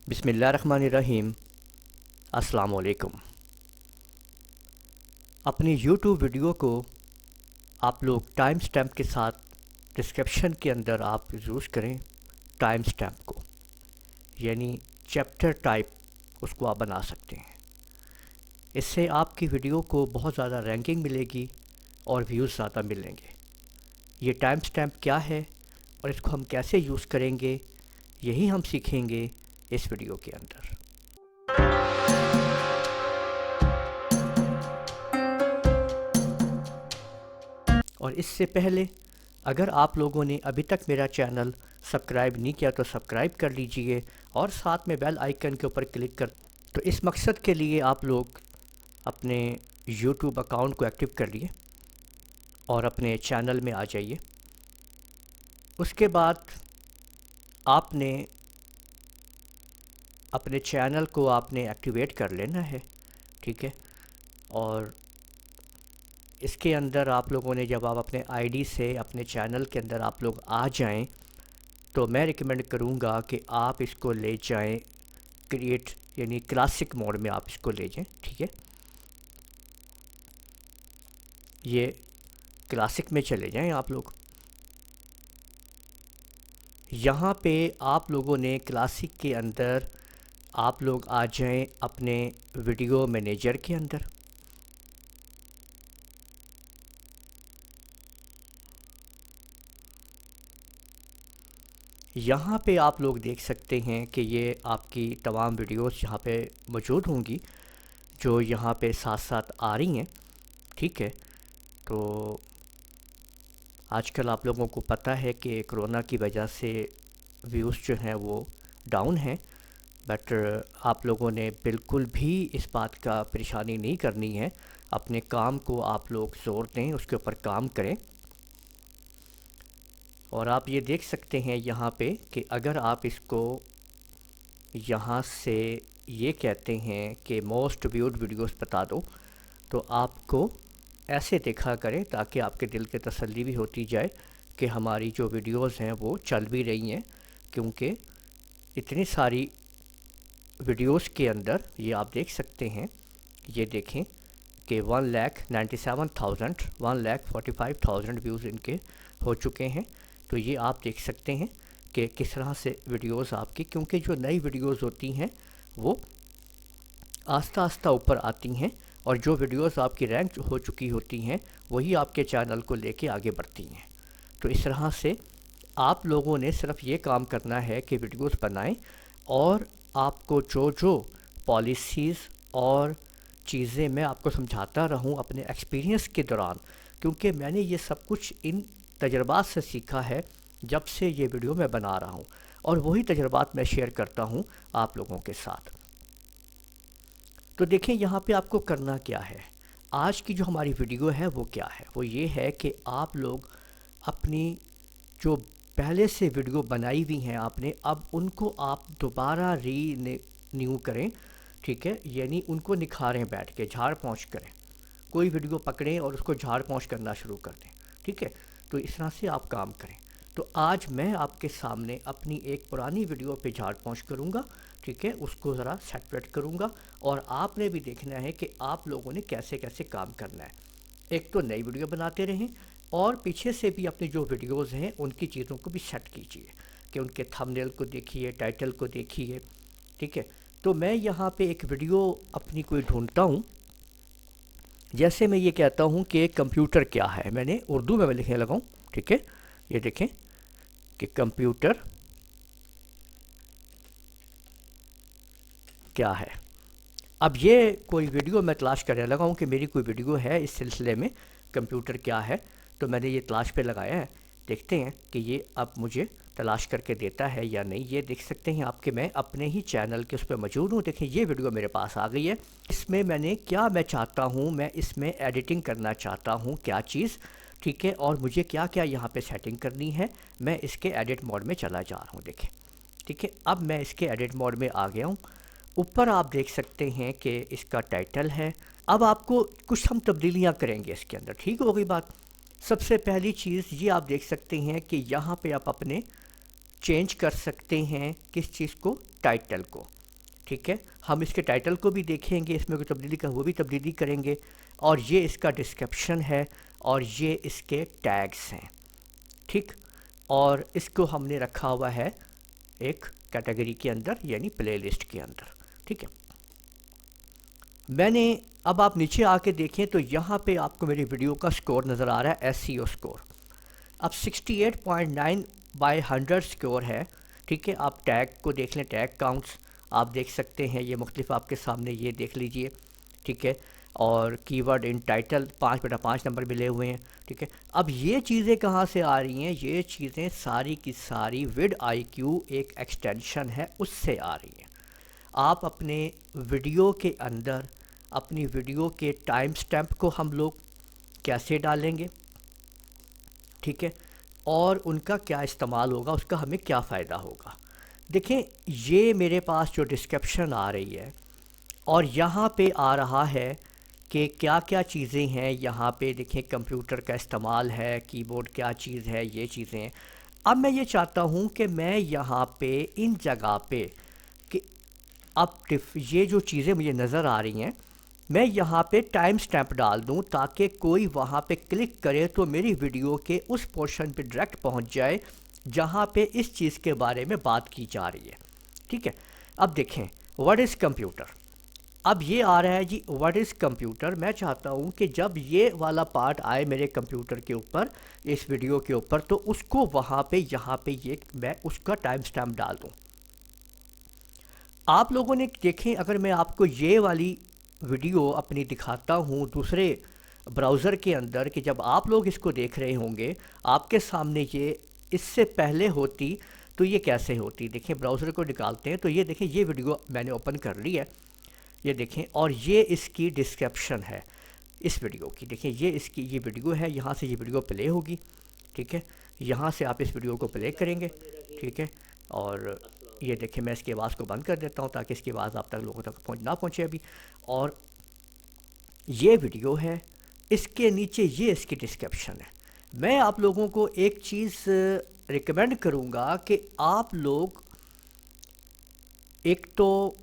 بسم اللہ الرحمن الرحیم۔ السلام علیکم۔ اپنی یوٹیوب ویڈیو کو آپ لوگ ٹائم سٹیمپ کے ساتھ ڈسکرپشن کے اندر آپ یوز کریں ٹائم سٹیمپ کو، یعنی چیپٹر ٹائپ اس کو آپ بنا سکتے ہیں۔ اس سے آپ کی ویڈیو کو بہت زیادہ رینکنگ ملے گی اور ویوز زیادہ ملیں گے۔ یہ ٹائم سٹیمپ کیا ہے اور اس کو ہم کیسے یوز کریں گے، یہی ہم سیکھیں گے اس ویڈیو کے اندر۔ اور اس سے پہلے اگر آپ لوگوں نے ابھی تک میرا چینل سبسکرائب نہیں کیا تو سبسکرائب کر لیجئے اور ساتھ میں بیل آئیکن کے اوپر کلک کر، تو اس مقصد کے لیے آپ لوگ اپنے یوٹیوب اکاؤنٹ کو ایکٹیو کر لیے اور اپنے چینل میں آ جائیے۔ اس کے بعد آپ نے اپنے چینل کو آپ نے ایکٹیویٹ کر لینا ہے، ٹھیک ہے۔ اور اس کے اندر آپ لوگوں نے جب آپ اپنے آئی ڈی سے اپنے چینل کے اندر آپ لوگ آ جائیں تو میں ریکمینڈ کروں گا کہ آپ اس کو لے جائیں کریٹ، یعنی کلاسک موڈ میں آپ اس کو لے جائیں، ٹھیک ہے۔ یہ کلاسک میں چلے جائیں آپ لوگ۔ یہاں پہ آپ لوگوں نے کلاسک کے اندر آپ لوگ آ جائیں اپنے ویڈیو مینیجر کے اندر۔ یہاں پہ آپ لوگ دیکھ سکتے ہیں کہ یہ آپ کی تمام ویڈیوز یہاں پہ موجود ہوں گی جو یہاں پہ ساتھ ساتھ آ رہی ہیں، ٹھیک ہے۔ تو آج کل آپ لوگوں کو پتہ ہے کہ کرونا کی وجہ سے ویوز جو ہیں وہ ڈاؤن ہیں، بٹ آپ لوگوں نے بالکل بھی اس بات کا پریشانی نہیں کرنی ہے۔ اپنے کام کو آپ لوگ زور دیں، اس کے اوپر کام کریں۔ اور آپ یہ دیکھ سکتے ہیں یہاں پہ کہ اگر آپ اس کو یہاں سے یہ کہتے ہیں کہ موسٹ ویوڈ ویڈیوز بتا دو، تو آپ کو ایسے دیکھا کریں تاکہ آپ کے دل کی تسلی بھی ہوتی جائے کہ ہماری جو ویڈیوز ہیں وہ چل بھی رہی ہیں، کیونکہ اتنی ساری ویڈیوز کے اندر یہ آپ دیکھ سکتے ہیں، یہ دیکھیں کہ 1,97,000 1,45,000 ویوز ان کے ہو چکے ہیں۔ تو یہ آپ دیکھ سکتے ہیں کہ کس طرح سے ویڈیوز آپ کی، کیونکہ جو نئی ویڈیوز ہوتی ہیں وہ آہستہ آہستہ اوپر آتی ہیں، اور جو ویڈیوز آپ کی رینک ہو چکی ہوتی ہیں وہی آپ کے چینل کو لے کے آگے بڑھتی ہیں۔ تو اس طرح سے آپ لوگوں نے صرف یہ کام کرنا ہے کہ ویڈیوز بنائیں، اور آپ کو جو پالیسیز اور چیزیں میں آپ کو سمجھاتا رہوں اپنے ایکسپیرینس کے دوران، کیونکہ میں نے یہ سب کچھ ان تجربات سے سیکھا ہے جب سے یہ ویڈیو میں بنا رہا ہوں، اور وہی تجربات میں شیئر کرتا ہوں آپ لوگوں کے ساتھ۔ تو دیکھیں یہاں پہ آپ کو کرنا کیا ہے۔ آج کی جو ہماری ویڈیو ہے وہ کیا ہے، وہ یہ ہے کہ آپ لوگ اپنی جو پہلے سے ویڈیو بنائی ہوئی ہیں آپ نے، اب ان کو آپ دوبارہ نیو کریں، ٹھیک ہے، یعنی ان کو نکھاریں، بیٹھ کے جھاڑ پونچھ کریں۔ کوئی ویڈیو پکڑیں اور اس کو جھاڑ پونچھ کرنا شروع کر دیں، ٹھیک ہے۔ تو اس طرح سے آپ کام کریں۔ تو آج میں آپ کے سامنے اپنی ایک پرانی ویڈیو پہ جھاڑ پونچھ کروں گا، ٹھیک ہے، اس کو ذرا سیپریٹ کروں گا، اور آپ نے بھی دیکھنا ہے کہ آپ لوگوں نے کیسے کیسے کام کرنا ہے۔ ایک تو نئی ویڈیو بناتے رہیں، اور پیچھے سے بھی اپنی جو ویڈیوز ہیں ان کی چیزوں کو بھی سیٹ کیجئے کہ ان کے تھمبنیل کو دیکھیے، ٹائٹل کو دیکھیے، ٹھیک ہے۔ تو میں یہاں پہ ایک ویڈیو اپنی کوئی ڈھونڈتا ہوں، جیسے میں یہ کہتا ہوں کہ کمپیوٹر کیا ہے، میں نے اردو میں لکھنے لگا ہوں، ٹھیک ہے۔ یہ دیکھیں کہ کمپیوٹر کیا ہے۔ اب یہ کوئی ویڈیو میں تلاش کرنے لگا ہوں کہ میری کوئی ویڈیو ہے اس سلسلے میں، کمپیوٹر کیا ہے، تو میں نے یہ تلاش پہ لگایا ہے۔ دیکھتے ہیں کہ یہ اب مجھے تلاش کر کے دیتا ہے یا نہیں۔ یہ دیکھ سکتے ہیں آپ کہ میں اپنے ہی چینل کے اس پہ موجود ہوں۔ دیکھیں یہ ویڈیو میرے پاس آ گئی ہے۔ اس میں نے کیا میں چاہتا ہوں، میں اس میں ایڈیٹنگ کرنا چاہتا ہوں کیا چیز، ٹھیک ہے، اور مجھے کیا کیا یہاں پہ سیٹنگ کرنی ہے، میں اس کے ایڈٹ موڈ میں چلا جا رہا ہوں۔ دیکھیں، ٹھیک ہے، اب میں اس کے ایڈٹ موڈ میں آ گیا ہوں۔ اوپر آپ دیکھ سکتے ہیں کہ اس کا ٹائٹل ہے۔ اب آپ کو کچھ ہم تبدیلیاں کریں گے اس کے اندر، ٹھیک ہو گئی بات۔ سب سے پہلی چیز یہ آپ دیکھ سکتے ہیں کہ یہاں پہ آپ اپنے چینج کر سکتے ہیں کس چیز کو، ٹائٹل کو، ٹھیک ہے. ہم اس کے ٹائٹل کو بھی دیکھیں گے، اس میں کوئی تبدیلی کا وہ بھی تبدیلی کریں گے، اور یہ اس کا ڈسکرپشن ہے اور یہ اس کے ٹیگز ہیں، ٹھیک. اور اس کو ہم نے رکھا ہوا ہے ایک کیٹیگری کے اندر، یعنی پلے لسٹ کے اندر، ٹھیک ہے. میں نے اب آپ نیچے آ کے دیکھیں تو یہاں پہ آپ کو میری ویڈیو کا سکور نظر آ رہا ہے، ایس سی او سکور اب 68.9/100 سکور ہے، ٹھیک ہے. آپ ٹیگ کو دیکھ لیں، ٹیگ کاؤنٹس آپ دیکھ سکتے ہیں، یہ مختلف آپ کے سامنے یہ دیکھ لیجئے، ٹھیک ہے. اور کی ورڈ ان ٹائٹل 5/5 نمبر ملے ہوئے ہیں، ٹھیک ہے. اب یہ چیزیں کہاں سے آ رہی ہیں؟ یہ چیزیں ساری کی ساری وڈ آئی کیو ایک ایکسٹینشن ہے، اس سے آ رہی ہیں. آپ اپنے ویڈیو کے اندر اپنی ویڈیو کے ٹائم سٹیمپ کو ہم لوگ کیسے ڈالیں گے، ٹھیک ہے، اور ان کا کیا استعمال ہوگا، اس کا ہمیں کیا فائدہ ہوگا. دیکھیں یہ میرے پاس جو ڈسکرپشن آ رہی ہے اور یہاں پہ آ رہا ہے کہ کیا کیا چیزیں ہیں. یہاں پہ دیکھیں کمپیوٹر کا استعمال ہے، کی بورڈ کیا چیز ہے، یہ چیزیں ہیں. اب میں یہ چاہتا ہوں کہ میں یہاں پہ ان جگہ پہ کہ اب یہ جو چیزیں مجھے نظر آ رہی ہیں میں یہاں پہ ٹائم سٹیمپ ڈال دوں تاکہ کوئی وہاں پہ کلک کرے تو میری ویڈیو کے اس پورشن پہ ڈائریکٹ پہنچ جائے جہاں پہ اس چیز کے بارے میں بات کی جا رہی ہے، ٹھیک ہے. اب دیکھیں واٹ از کمپیوٹر، اب یہ آ رہا ہے جی واٹ از کمپیوٹر. میں چاہتا ہوں کہ جب یہ والا پارٹ آئے میرے کمپیوٹر کے اوپر اس ویڈیو کے اوپر تو اس کو وہاں پہ یہاں پہ یہ میں اس کا ٹائم سٹیمپ ڈال دوں. آپ لوگوں نے دیکھیں اگر میں آپ کو یہ والی ویڈیو اپنی دکھاتا ہوں دوسرے براؤزر کے اندر کہ جب آپ لوگ اس کو دیکھ رہے ہوں گے آپ کے سامنے یہ اس سے پہلے ہوتی تو یہ کیسے ہوتی. دیکھیں براؤزر کو نکالتے ہیں تو یہ دیکھیں یہ ویڈیو میں نے اوپن کر لی ہے، یہ دیکھیں، اور یہ اس کی ڈسکرپشن ہے اس ویڈیو کی. دیکھیں یہ اس کی یہ ویڈیو ہے، یہاں سے یہ ویڈیو پلے ہوگی، ٹھیک ہے. یہاں سے آپ اس ویڈیو کو پلے کریں گے، ٹھیک ہے. اور یہ دیکھیں میں اس کی آواز کو بند کر دیتا ہوں تاکہ اس کی آواز آپ تک لوگوں تک نہ پہنچے ابھی. اور یہ ویڈیو ہے، اس کے نیچے یہ اس کی ڈسکرپشن ہے. میں آپ لوگوں کو ایک چیز ریکمینڈ کروں گا کہ آپ لوگ ایک تو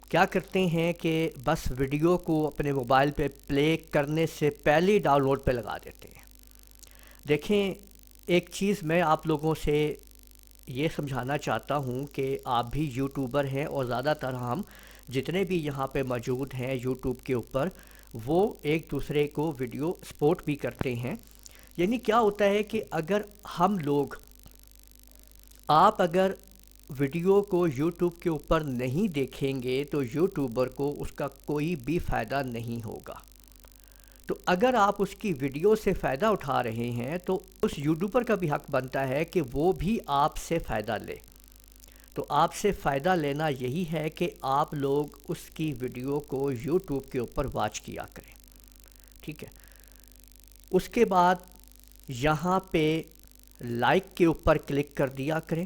کیا کرتے ہیں کہ بس ویڈیو کو اپنے موبائل پہ پلے کرنے سے پہلے ڈاؤن لوڈ پہ لگا دیتے ہیں. دیکھیں ایک چیز میں آپ لوگوں سے یہ سمجھانا چاہتا ہوں کہ آپ بھی یوٹیوبر ہیں اور زیادہ تر ہم جتنے بھی یہاں پہ موجود ہیں یوٹیوب کے اوپر وہ ایک دوسرے کو ویڈیو سپورٹ بھی کرتے ہیں. یعنی کیا ہوتا ہے کہ اگر ہم لوگ آپ اگر ویڈیو کو یوٹیوب کے اوپر نہیں دیکھیں گے تو یوٹیوبر کو اس کا کوئی بھی فائدہ نہیں ہوگا. تو اگر آپ اس کی ویڈیو سے فائدہ اٹھا رہے ہیں تو اس یوٹیوبر کا بھی حق بنتا ہے کہ وہ بھی آپ سے فائدہ لے. تو آپ سے فائدہ لینا یہی ہے کہ آپ لوگ اس کی ویڈیو کو یوٹیوب کے اوپر واچ کیا کریں، ٹھیک ہے. اس کے بعد یہاں پہ لائک کے اوپر کلک کر دیا کریں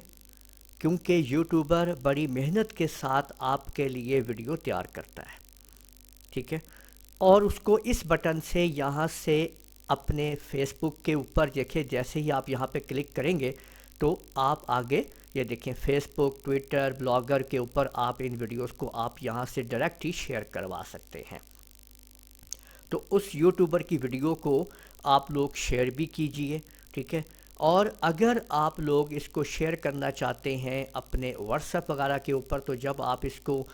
کیونکہ یوٹیوبر بڑی محنت کے ساتھ آپ کے لیے ویڈیو تیار کرتا ہے، ٹھیک ہے. اور اس کو اس بٹن سے یہاں سے اپنے فیس بک کے اوپر دیکھیں جیسے ہی آپ یہاں پہ کلک کریں گے تو آپ آگے یہ دیکھیں فیس بک، ٹویٹر، بلاگر کے اوپر آپ ان ویڈیوز کو آپ یہاں سے ڈائریکٹ ہی شیئر کروا سکتے ہیں. تو اس یوٹیوبر کی ویڈیو کو آپ لوگ شیئر بھی کیجئے، ٹھیک ہے. اور اگر آپ لوگ اس کو شیئر کرنا چاہتے ہیں اپنے واٹس ایپ وغیرہ کے اوپر تو جب آپ اس کو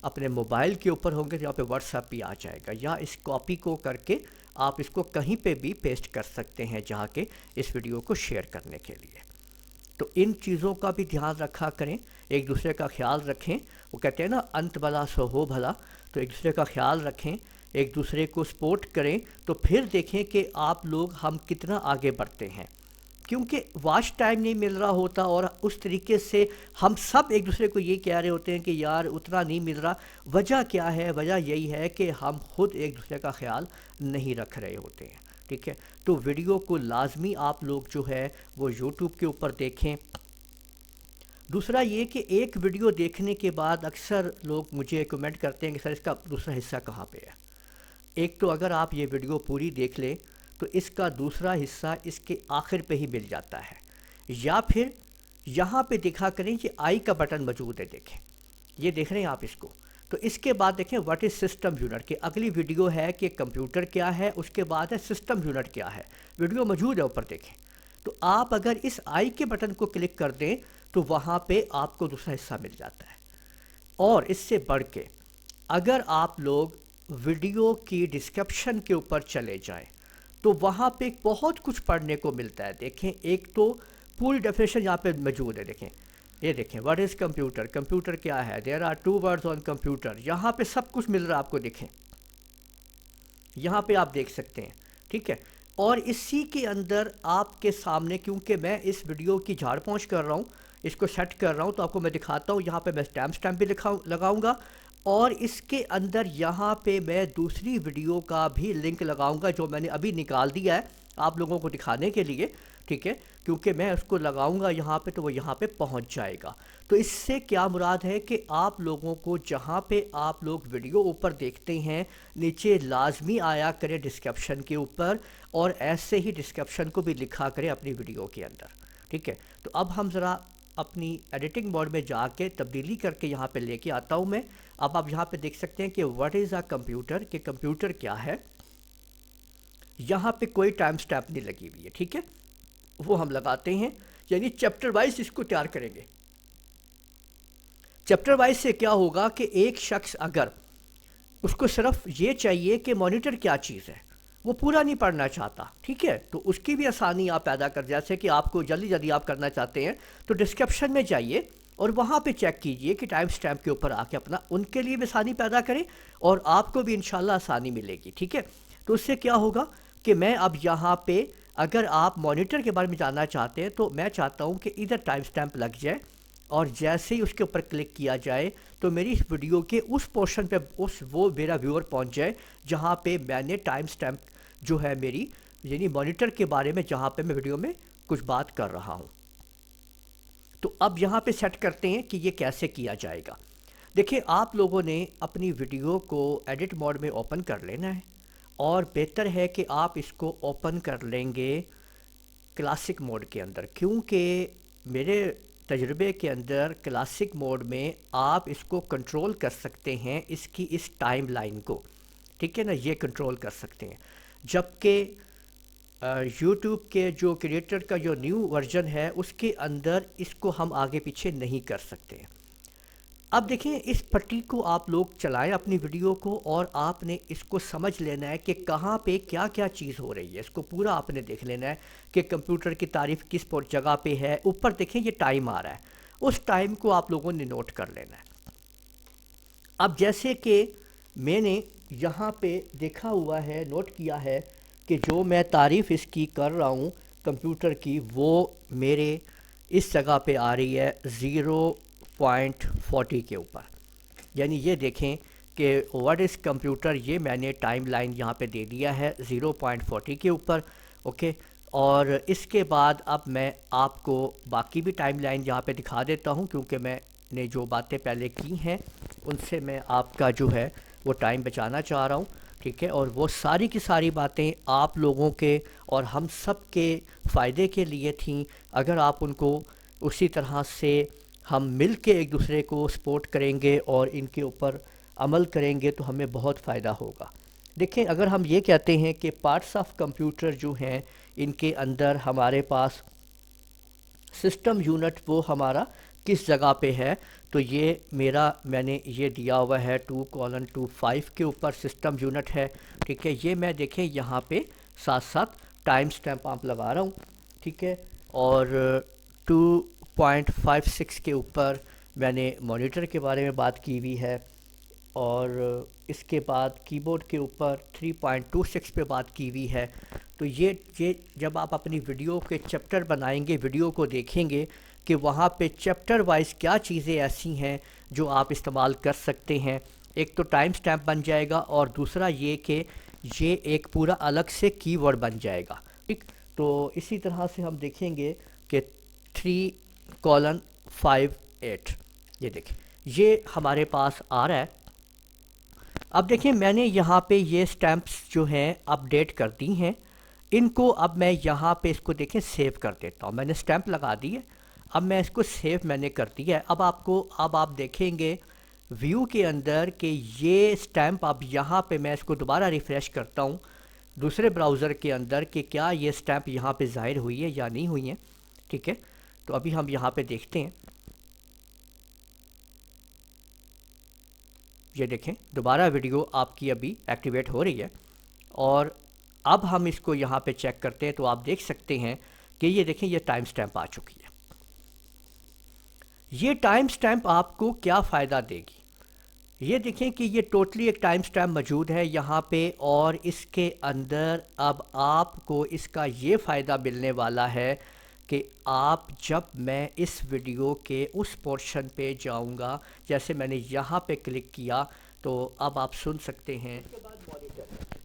اپنے موبائل کے اوپر ہوں گے تو یہاں پہ واٹس ایپ بھی آ جائے گا، یا اس کاپی کو کر کے آپ اس کو کہیں پہ بھی پیسٹ کر سکتے ہیں جہاں کے اس ویڈیو کو شیئر کرنے کے لیے. تو ان چیزوں کا بھی دھیان رکھا کریں، ایک دوسرے کا خیال رکھیں. وہ کہتے ہیں نا انت بھلا سو ہو بھلا، تو ایک دوسرے کا خیال رکھیں، ایک دوسرے کو سپورٹ کریں تو پھر دیکھیں کہ آپ لوگ ہم کتنا آگے بڑھتے ہیں. کیونکہ واچ ٹائم نہیں مل رہا ہوتا اور اس طریقے سے ہم سب ایک دوسرے کو یہ کہہ رہے ہوتے ہیں کہ یار اتنا نہیں مل رہا. وجہ کیا ہے؟ وجہ یہی ہے کہ ہم خود ایک دوسرے کا خیال نہیں رکھ رہے ہوتے ہیں، ٹھیک ہے. تو ویڈیو کو لازمی آپ لوگ جو ہے وہ یوٹیوب کے اوپر دیکھیں. دوسرا یہ کہ ایک ویڈیو دیکھنے کے بعد اکثر لوگ مجھے کمنٹ کرتے ہیں کہ سر اس کا دوسرا حصہ کہاں پہ ہے. ایک تو اگر آپ یہ ویڈیو پوری دیکھ لیں تو اس کا دوسرا حصہ اس کے آخر پہ ہی مل جاتا ہے، یا پھر یہاں پہ دکھا کریں یہ آئی کا بٹن موجود ہے، دیکھیں یہ دیکھ رہے ہیں آپ اس کو۔ تو اس کے بعد دیکھیں واٹ از سسٹم یونٹ، کہ اگلی ویڈیو ہے کہ کمپیوٹر کیا ہے، اس کے بعد ہے سسٹم یونٹ کیا ہے، ویڈیو موجود ہے اوپر دیکھیں۔ تو آپ اگر اس آئی کے بٹن کو کلک کر دیں تو وہاں پہ آپ کو دوسرا حصہ مل جاتا ہے۔ اور اس سے بڑھ کے اگر آپ لوگ ویڈیو کی ڈسکرپشن کے اوپر چلے جائیں تو وہاں پہ بہت کچھ پڑھنے کو ملتا ہے۔ دیکھیں ایک تو پوری ڈیفینیشن یہاں پہ موجود ہے، دیکھیں یہ دیکھیں واٹ از کمپیوٹر، کمپیوٹر کیا ہے، there are 2 words on computer, یہاں پہ سب کچھ مل رہا ہے آپ کو، دیکھیں یہاں پہ آپ دیکھ سکتے ہیں، ٹھیک ہے۔ اور اسی کے اندر آپ کے سامنے، کیونکہ میں اس ویڈیو کی جھاڑ پہنچ کر رہا ہوں، اس کو سیٹ کر رہا ہوں، تو آپ کو میں دکھاتا ہوں، یہاں پہ میں اسٹیمپ بھی لگاؤں گا، اور اس کے اندر یہاں پہ میں دوسری ویڈیو کا بھی لنک لگاؤں گا جو میں نے ابھی نکال دیا ہے آپ لوگوں کو دکھانے کے لیے، ٹھیک ہے، کیونکہ میں اس کو لگاؤں گا یہاں پہ تو وہ یہاں پہ پہنچ جائے گا۔ تو اس سے کیا مراد ہے کہ آپ لوگوں کو جہاں پہ آپ لوگ ویڈیو اوپر دیکھتے ہیں نیچے لازمی آیا کرے ڈسکرپشن کے اوپر، اور ایسے ہی ڈسکرپشن کو بھی لکھا کرے اپنی ویڈیو کے اندر، ٹھیک ہے۔ تو اب ہم ذرا اپنی ایڈیٹنگ موڈ میں جا کے تبدیلی کر کے یہاں پہ لے کے آتا ہوں میں۔ اب آپ یہاں پہ دیکھ سکتے ہیں کہ واٹ از اے کمپیوٹر، کہ کمپیوٹر کیا ہے، یہاں پہ کوئی ٹائم سٹیمپ نہیں لگی ہوئی ہے، ٹھیک ہے، وہ ہم لگاتے ہیں، یعنی چیپٹر وائز اس کو تیار کریں گے۔ چیپٹر وائز سے کیا ہوگا کہ ایک شخص اگر اس کو صرف یہ چاہیے کہ مانیٹر کیا چیز ہے، وہ پورا نہیں پڑھنا چاہتا، ٹھیک ہے، تو اس کی بھی آسانی آپ پیدا کر، جیسے کہ آپ کو جلدی جلدی آپ کرنا چاہتے ہیں تو ڈسکرپشن میں جائیے اور وہاں پہ چیک کیجئے کہ ٹائم سٹیمپ کے اوپر آ کے اپنا ان کے لیے بھی آسانی پیدا کریں اور آپ کو بھی انشاءاللہ آسانی ملے گی، ٹھیک ہے۔ تو اس سے کیا ہوگا کہ میں اب یہاں پہ اگر آپ مانیٹر کے بارے میں جاننا چاہتے ہیں تو میں چاہتا ہوں کہ ادھر ٹائم سٹیمپ لگ جائے، اور جیسے ہی اس کے اوپر کلک کیا جائے تو میری اس ویڈیو کے اس پورشن پہ وہ میرا ویور پہنچ جائے جہاں پہ میں نے ٹائم سٹیمپ جو ہے میری، یعنی مانیٹر کے بارے میں جہاں پہ میں ویڈیو میں کچھ بات کر رہا ہوں۔ تو اب یہاں پہ سیٹ کرتے ہیں کہ یہ کیسے کیا جائے گا۔ دیکھیں آپ لوگوں نے اپنی ویڈیو کو ایڈٹ موڈ میں اوپن کر لینا ہے، اور بہتر ہے کہ آپ اس کو اوپن کر لیں گے کلاسک موڈ کے اندر، کیونکہ میرے تجربے کے اندر کلاسک موڈ میں آپ اس کو کنٹرول کر سکتے ہیں، اس کی اس ٹائم لائن کو، ٹھیک ہے نا، یہ کنٹرول کر سکتے ہیں، جبکہ یوٹیوب کے جو کریٹر کا جو نیو ورژن ہے اس کے اندر اس کو ہم آگے پیچھے نہیں کر سکتے ہیں۔ اب دیکھیں اس پٹی کو آپ لوگ چلائیں اپنی ویڈیو کو، اور آپ نے اس کو سمجھ لینا ہے کہ کہاں پہ کیا کیا چیز ہو رہی ہے، اس کو پورا آپ نے دیکھ لینا ہے کہ کمپیوٹر کی تعریف کس جگہ پہ ہے۔ اوپر دیکھیں یہ ٹائم آ رہا ہے، اس ٹائم کو آپ لوگوں نے نوٹ کر لینا ہے۔ اب جیسے کہ میں نے یہاں پہ دیکھا ہوا ہے، نوٹ کیا ہے کہ جو میں تعریف اس کی کر رہا ہوں کمپیوٹر کی، وہ میرے اس جگہ پہ آ رہی ہے 0.40 کے اوپر، یعنی یہ دیکھیں کہ واٹ از کمپیوٹر، یہ میں نے ٹائم لائن یہاں پہ دے دیا ہے 0.40 کے اوپر، اوکے۔ اور اس کے بعد اب میں آپ کو باقی بھی ٹائم لائن یہاں پہ دکھا دیتا ہوں، کیونکہ میں نے جو باتیں پہلے کی ہیں ان سے میں آپ کا جو ہے وہ ٹائم بچانا چاہ رہا ہوں، ٹھیک ہے، اور وہ ساری کی ساری باتیں آپ لوگوں کے اور ہم سب کے فائدے کے لیے تھیں۔ اگر آپ ان کو اسی طرح سے ہم مل کے ایک دوسرے کو سپورٹ کریں گے اور ان کے اوپر عمل کریں گے تو ہمیں بہت فائدہ ہوگا۔ دیکھیں اگر ہم یہ کہتے ہیں کہ پارٹس آف کمپیوٹر جو ہیں ان کے اندر ہمارے پاس سسٹم یونٹ وہ ہمارا کس جگہ پہ ہے، تو یہ میرا میں نے یہ دیا ہوا ہے 2:25 کے اوپر سسٹم یونٹ ہے، ٹھیک ہے۔ یہ میں دیکھیں یہاں پہ ساتھ ساتھ ٹائم سٹیمپ آپ لگا رہا ہوں، ٹھیک ہے، اور 2.56 کے اوپر میں نے مانیٹر کے بارے میں بات کی ہوئی ہے، اور اس کے بعد کی بورڈ کے اوپر 3.26 پہ بات کی ہوئی ہے۔ تو یہ جب آپ اپنی ویڈیو کے چیپٹر بنائیں گے، ویڈیو کو دیکھیں گے کہ وہاں پہ چیپٹر وائز کیا چیزیں ایسی ہیں جو آپ استعمال کر سکتے ہیں، ایک تو ٹائم سٹیمپ بن جائے گا، اور دوسرا یہ کہ یہ ایک پورا الگ سے کی ورڈ بن جائے گا، ٹھیک۔ تو اسی طرح سے ہم دیکھیں گے کہ 3:58 یہ دیکھیں یہ ہمارے پاس آ رہا ہے۔ اب دیکھیں میں نے یہاں پہ یہ سٹیمپس جو ہیں اپڈیٹ کر دی ہیں، ان کو اب میں یہاں پہ اس کو دیکھیں سیو کر دیتا ہوں، میں نے سٹیمپ لگا دی ہے۔ اب میں اس کو سیو میں نے کر دیا ہے. اب آپ دیکھیں گے ویو کے اندر کہ یہ سٹیمپ اب یہاں پہ میں اس کو دوبارہ ریفریش کرتا ہوں دوسرے براؤزر کے اندر کہ کیا یہ سٹیمپ یہاں پہ ظاہر ہوئی ہے یا نہیں ہوئی ہے. ٹھیک ہے، تو ابھی ہم یہاں پہ دیکھتے ہیں. یہ دیکھیں دوبارہ ویڈیو آپ کی ابھی ایکٹیویٹ ہو رہی ہے، اور اب ہم اس کو یہاں پہ چیک کرتے ہیں تو آپ دیکھ سکتے ہیں کہ یہ دیکھیں یہ ٹائم سٹیمپ آ چکی ہے. یہ ٹائم سٹیمپ آپ کو کیا فائدہ دے گی؟ یہ دیکھیں کہ یہ ٹوٹلی ایک ٹائم سٹیمپ موجود ہے یہاں پہ، اور اس کے اندر اب آپ کو اس کا یہ فائدہ ملنے والا ہے کہ آپ جب میں اس ویڈیو کے اس پورشن پہ جاؤں گا، جیسے میں نے یہاں پہ کلک کیا تو اب آپ سن سکتے ہیں. اس کے بعد مانیٹر ہے.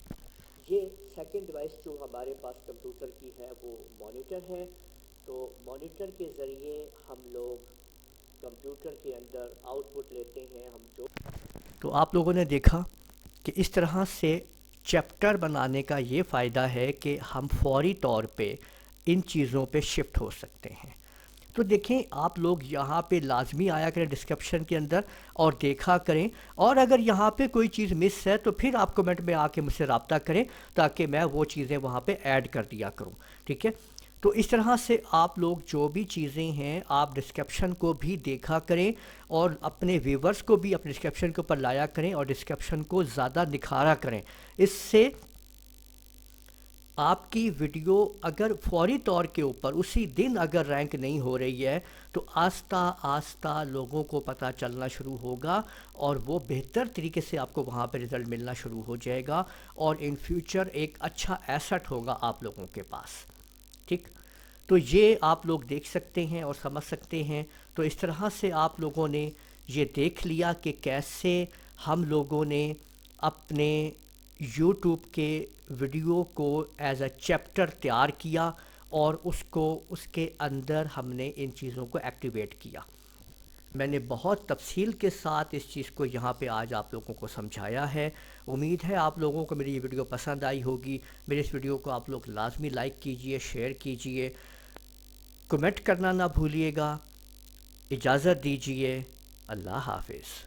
یہ سیکنڈ ڈیوائس جو ہمارے پاس کمپیوٹر کی ہے وہ مانیٹر ہے. تو مانیٹر کے ذریعے ہم لوگ کمپیوٹر کے اندر آؤٹ پٹ لیتے ہیں. تو آپ لوگوں نے دیکھا کہ اس طرح سے چیپٹر بنانے کا یہ فائدہ ہے کہ ہم فوری طور پہ ان چیزوں پہ شفٹ ہو سکتے ہیں. تو دیکھیں آپ لوگ یہاں پہ لازمی آیا کریں ڈسکرپشن کے اندر اور دیکھا کریں، اور اگر یہاں پہ کوئی چیز مس ہے تو پھر آپ کمنٹ میں آ کے مجھ سے رابطہ کریں تاکہ میں وہ چیزیں وہاں پہ ایڈ کر دیا کروں. ٹھیک ہے، تو اس طرح سے آپ لوگ جو بھی چیزیں ہیں آپ ڈسکرپشن کو بھی دیکھا کریں، اور اپنے ویورز کو بھی اپنے ڈسکرپشن کے اوپر لایا کریں اور ڈسکرپشن کو زیادہ نکھارا کریں. اس سے آپ کی ویڈیو اگر فوری طور کے اوپر اسی دن اگر رینک نہیں ہو رہی ہے تو آہستہ آہستہ لوگوں کو پتہ چلنا شروع ہوگا، اور وہ بہتر طریقے سے آپ کو وہاں پہ رزلٹ ملنا شروع ہو جائے گا، اور ان فیوچر ایک اچھا ایسٹ ہوگا آپ لوگوں کے پاس. ٹھیک، تو یہ آپ لوگ دیکھ سکتے ہیں اور سمجھ سکتے ہیں. تو اس طرح سے آپ لوگوں نے یہ دیکھ لیا کہ کیسے ہم لوگوں نے اپنے یوٹیوب کے ویڈیو کو ایز اے چیپٹر تیار کیا، اور اس کے اندر ہم نے ان چیزوں کو ایکٹیویٹ کیا. میں نے بہت تفصیل کے ساتھ اس چیز کو یہاں پہ آج آپ لوگوں کو سمجھایا ہے. امید ہے آپ لوگوں کو میری یہ ویڈیو پسند آئی ہوگی. میرے اس ویڈیو کو آپ لوگ لازمی لائک کیجئے، شیئر کیجئے، کمنٹ کرنا نہ بھولیے گا. اجازت دیجئے، اللہ حافظ.